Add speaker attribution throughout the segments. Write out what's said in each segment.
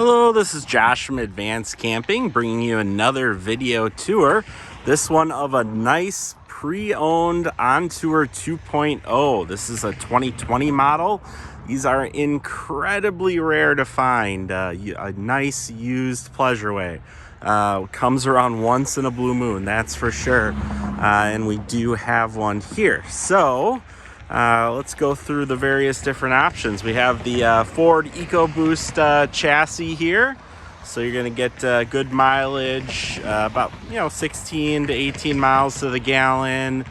Speaker 1: Hello, this is Josh from Advanced Camping, bringing you another video tour. This one of a nice pre-owned Ontour 2.0. This is a 2020 model. These are incredibly rare to find. A nice used pleasureway. Comes around once in a blue moon, that's for sure. And we do have one here. So let's go through the various different options. We have the Ford EcoBoost chassis here. So you're going to get good mileage, about 16 to 18 miles to the gallon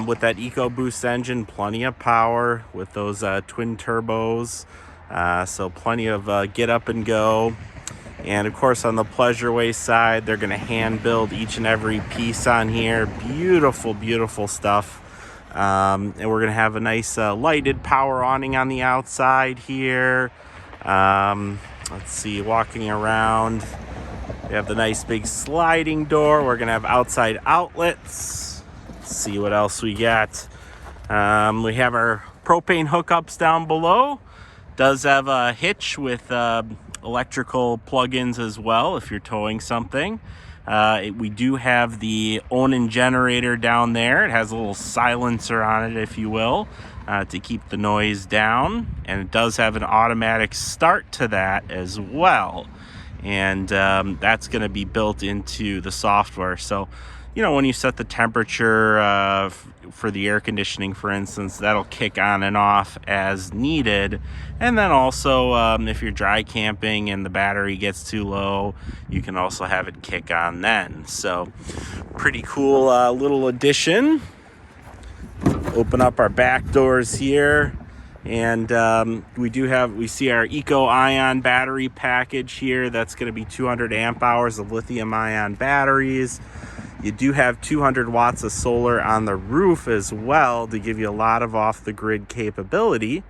Speaker 1: with that EcoBoost engine. Plenty of power with those twin turbos. So plenty of get up and go. And of course on the pleasureway side, they're going to hand build each and every piece on here. Beautiful, beautiful stuff. And we're going to have a nice lighted power awning on the outside here. Let's see, walking around, we have the nice big sliding door. We're going to have outside outlets. Let's see what else we got. We have our propane hookups down below. Does have a hitch with electrical plugins as well if you're towing something. We do have the Onan generator down there. It has a little silencer on it, if you will, to keep the noise down. And it does have an automatic start to that as well. And that's going to be built into the software. So, when you set the temperature for the air conditioning, for instance, that'll kick on and off as needed. And then also, if you're dry camping and the battery gets too low, you can also have it kick on then. So pretty cool little addition. Open up our back doors here. And we see our Eco-Ion battery package here. That's going to be 200 amp hours of lithium ion batteries. You do have 200 watts of solar on the roof as well to give you a lot of off-the-grid capability.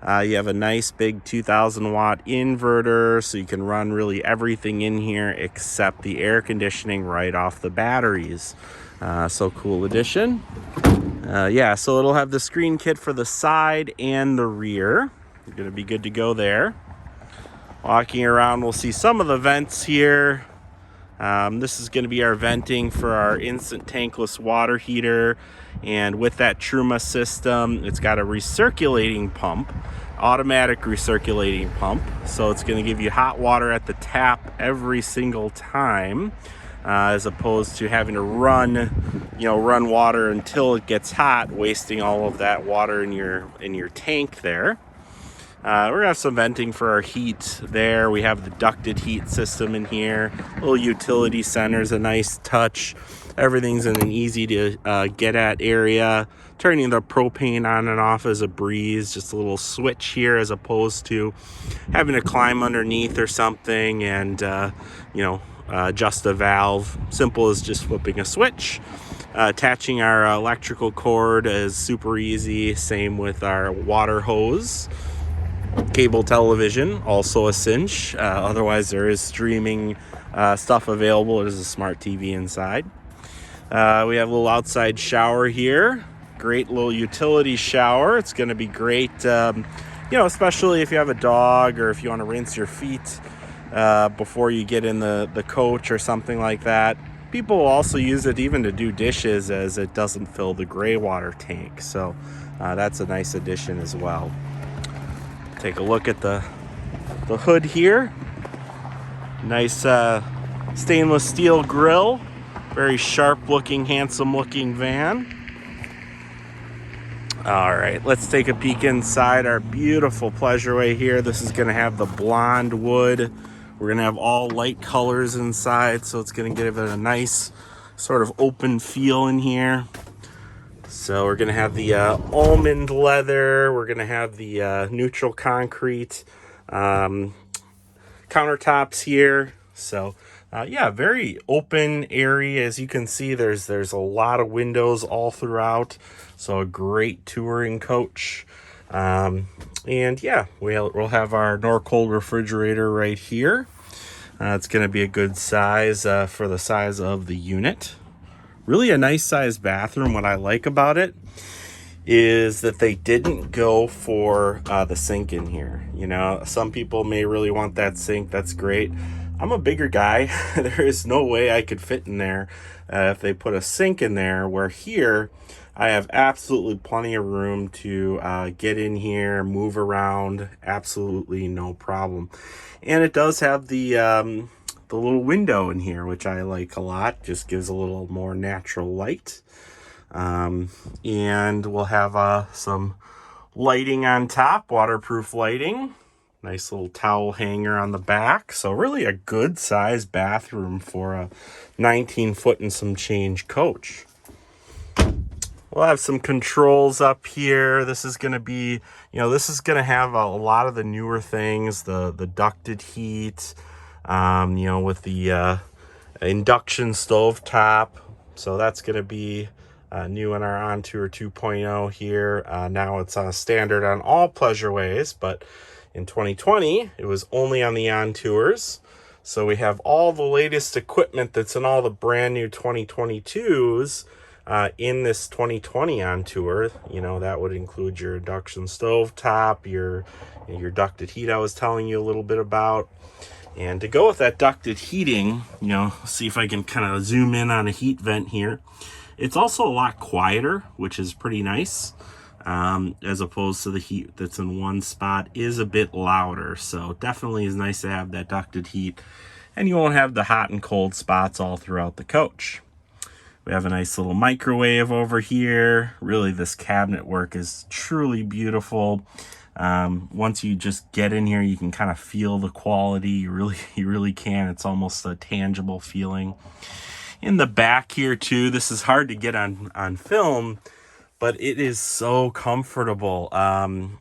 Speaker 1: You have a nice big 2,000 watt inverter, so you can run really everything in here except the air conditioning right off the batteries. So cool addition. So it'll have the screen kit for the side and the rear. You're going to be good to go there. Walking around, we'll see some of the vents here. This is going to be our venting for our instant tankless water heater, and with that Truma system, it's got a recirculating pump, automatic recirculating pump, so it's going to give you hot water at the tap every single time, as opposed to having to run water until it gets hot, wasting all of that water in your tank there. We're going to have some venting for our heat there. We have the ducted heat system in here. Little utility center is a nice touch. Everything's in an easy to get at area. Turning the propane on and off is a breeze. Just a little switch here as opposed to having to climb underneath or something and, adjust a valve. Simple as just flipping a switch. Attaching our electrical cord is super easy. Same with our water hose. Cable television, also a cinch. Otherwise, there is streaming stuff available. It is a smart TV inside. We have a little outside shower here. Great little utility shower. It's going to be great, especially if you have a dog or if you want to rinse your feet before you get in the coach or something like that. People will also use it even to do dishes, as it doesn't fill the gray water tank. So that's a nice addition as well. Take a look at the hood here. Nice stainless steel grille. Very sharp looking, handsome looking van. All right, let's take a peek inside our beautiful pleasureway here. This is going to have the blonde wood. We're going to have all light colors inside, so it's going to give it a nice sort of open feel in here. So we're going to have the almond leather. We're going to have the neutral concrete countertops here. So very open area. As you can see, there's a lot of windows all throughout. So a great touring coach. We'll have our Norcold refrigerator right here. It's going to be a good size for the size of the unit. Really a nice sized bathroom. What I like about it is that they didn't go for the sink in here. You know, some people may really want that sink. That's great. I'm a bigger guy. There is no way I could fit in there if they put a sink in there, where here I have absolutely plenty of room to get in here, move around, absolutely no problem. And it does have the little window in here, which I like a lot. Just gives a little more natural light. And we'll have some lighting on top, waterproof lighting. Nice little towel hanger on the back. So really a good size bathroom for a 19 foot and some change coach. We'll have some controls up here. This is going to be, this is going to have a lot of the newer things, the ducted heat, with the induction stove top. So that's going to be new in our Ontour 2.0 here. Now it's standard on all pleasureways, but in 2020, it was only on the Ontours. So we have all the latest equipment that's in all the brand new 2022s in this 2020 Ontour. That would include your induction stove top, your ducted heat I was telling you a little bit about. And to go with that ducted heating, see if I can kind of zoom in on a heat vent here. It's also a lot quieter, which is pretty nice, as opposed to the heat that's in one spot is a bit louder. So definitely is nice to have that ducted heat, and you won't have the hot and cold spots all throughout the coach. We have a nice little microwave over here. Really, this cabinet work is truly beautiful. Once you just get in here, you can kind of feel the quality. You really can. It's almost a tangible feeling. In the back here too, this is hard to get on film, but it is so comfortable.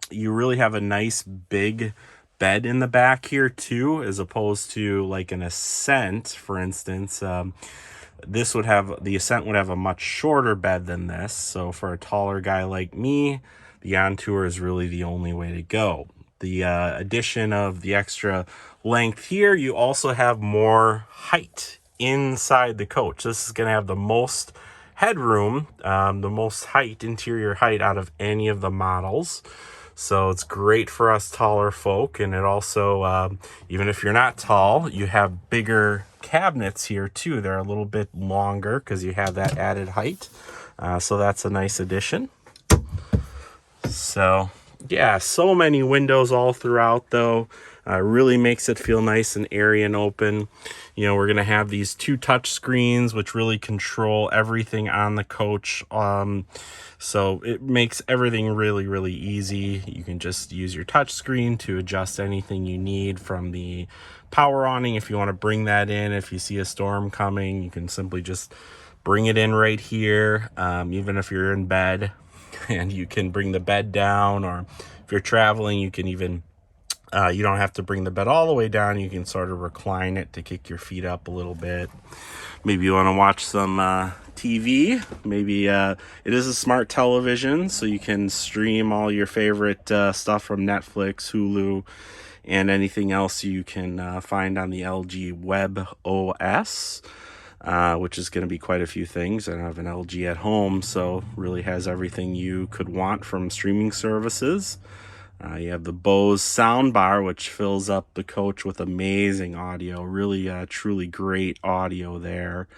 Speaker 1: You really have a nice big bed in the back here too, as opposed to like an Ascent, for instance. The Ascent would have a much shorter bed than this. So for a taller guy like me, the Ontour is really the only way to go. The addition of the extra length here, you also have more height inside the coach. This is going to have the most headroom, the most interior height out of any of the models. So it's great for us taller folk. And it also, even if you're not tall, you have bigger cabinets here too. They're a little bit longer because you have that added height. So that's a nice addition. So yeah, so many windows all throughout though. Really makes it feel nice and airy and open. We're going to have these 2 touch screens, which really control everything on the coach. So it makes everything really, really easy. You can just use your touch screen to adjust anything you need from the power awning. If you want to bring that in, if you see a storm coming, you can simply just bring it in right here. Even if you're in bed, and you can bring the bed down, or if you're traveling, you can even you don't have to bring the bed all the way down. You can sort of recline it to kick your feet up a little bit. Maybe you want to watch some TV. Maybe it is a smart television, so you can stream all your favorite stuff from Netflix, Hulu, and anything else you can find on the LG Web OS, which is going to be quite a few things. I have an LG at home, so really has everything you could want from streaming services. You have the Bose soundbar, which fills up the coach with amazing audio. Really, truly great audio there.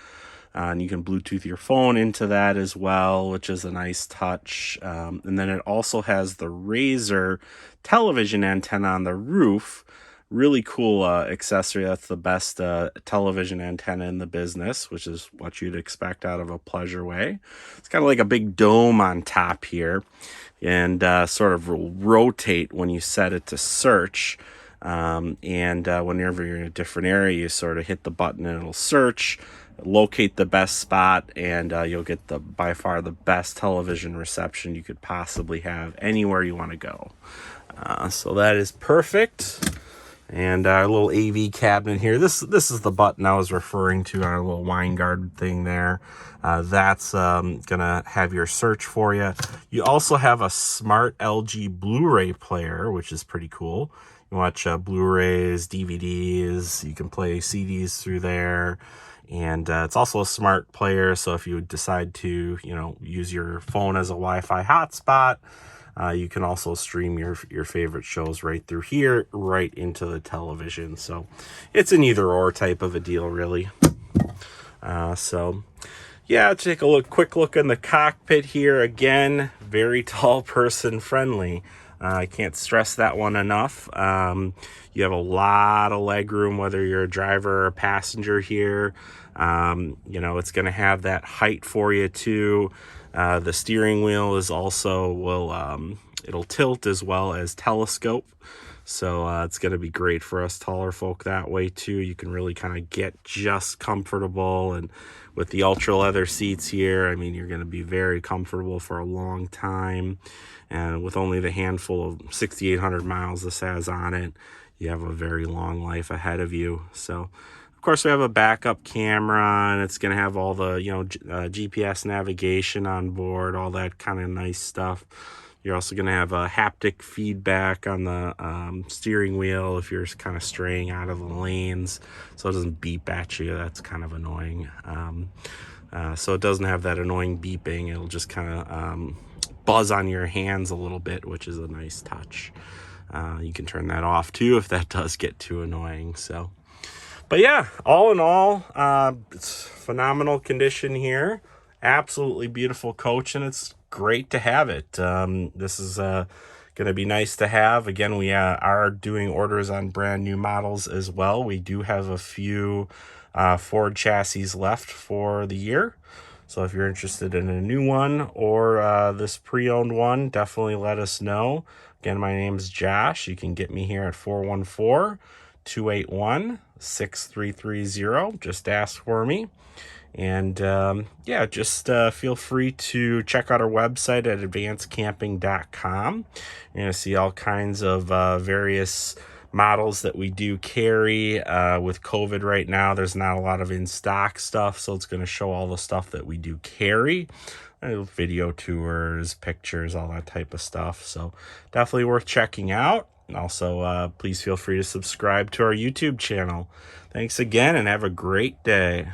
Speaker 1: And you can Bluetooth your phone into that as well, which is a nice touch. And then it also has the Razer television antenna on the roof. Really cool accessory. That's the best television antenna in the business, which is what you'd expect out of a pleasureway. It's kind of like a big dome on top here, and sort of rotate when you set it to search. And whenever you're in a different area, you sort of hit the button and it'll search, locate the best spot, and you'll get by far the best television reception you could possibly have anywhere you want to go. So that is perfect. And our little AV cabinet here. This is the button I was referring to, our little wine garden thing there. That's gonna have your search for you. You also have a smart LG Blu-ray player, which is pretty cool. You watch Blu-rays, DVDs. You can play CDs through there. And it's also a smart player, so if you decide to, use your phone as a Wi-Fi hotspot, you can also stream your favorite shows right through here, right into the television. So it's an either-or type of a deal, really. So yeah, take a quick look in the cockpit here. Again, very tall person friendly. I can't stress that one enough. You have a lot of leg room, whether you're a driver or a passenger here. It's going to have that height for you too. The steering wheel is also it'll tilt as well as telescope. So it's going to be great for us taller folk that way too. You can really kind of get just comfortable, and with the ultra leather seats here, I mean, you're going to be very comfortable for a long time. And with only the handful of 6,800 miles this has on it, you have a very long life ahead of you. So of course we have a backup camera, and it's going to have all the GPS navigation on board, all that kind of nice stuff. You're also going to have a haptic feedback on the steering wheel if you're kind of straying out of the lanes, so it doesn't beep at you. That's kind of annoying. So it doesn't have that annoying beeping. It'll just kind of buzz on your hands a little bit, which is a nice touch. You can turn that off too if that does get too annoying. So, but yeah, all in all, it's phenomenal condition here. Absolutely beautiful coach, and it's great to have it. This is going to be nice to have. Again, we are doing orders on brand new models as well. We do have a few Ford chassis left for the year. So if you're interested in a new one or this pre-owned one, definitely let us know. Again, my name is Josh. You can get me here at 414-281-6330. Just ask for me. And just feel free to check out our website at advancedcamping.com. You're going to see all kinds of various models that we do carry. With COVID right now, there's not a lot of in-stock stuff, so it's going to show all the stuff that we do carry. Video tours, pictures, all that type of stuff. So definitely worth checking out. And also, please feel free to subscribe to our YouTube channel. Thanks again, and have a great day.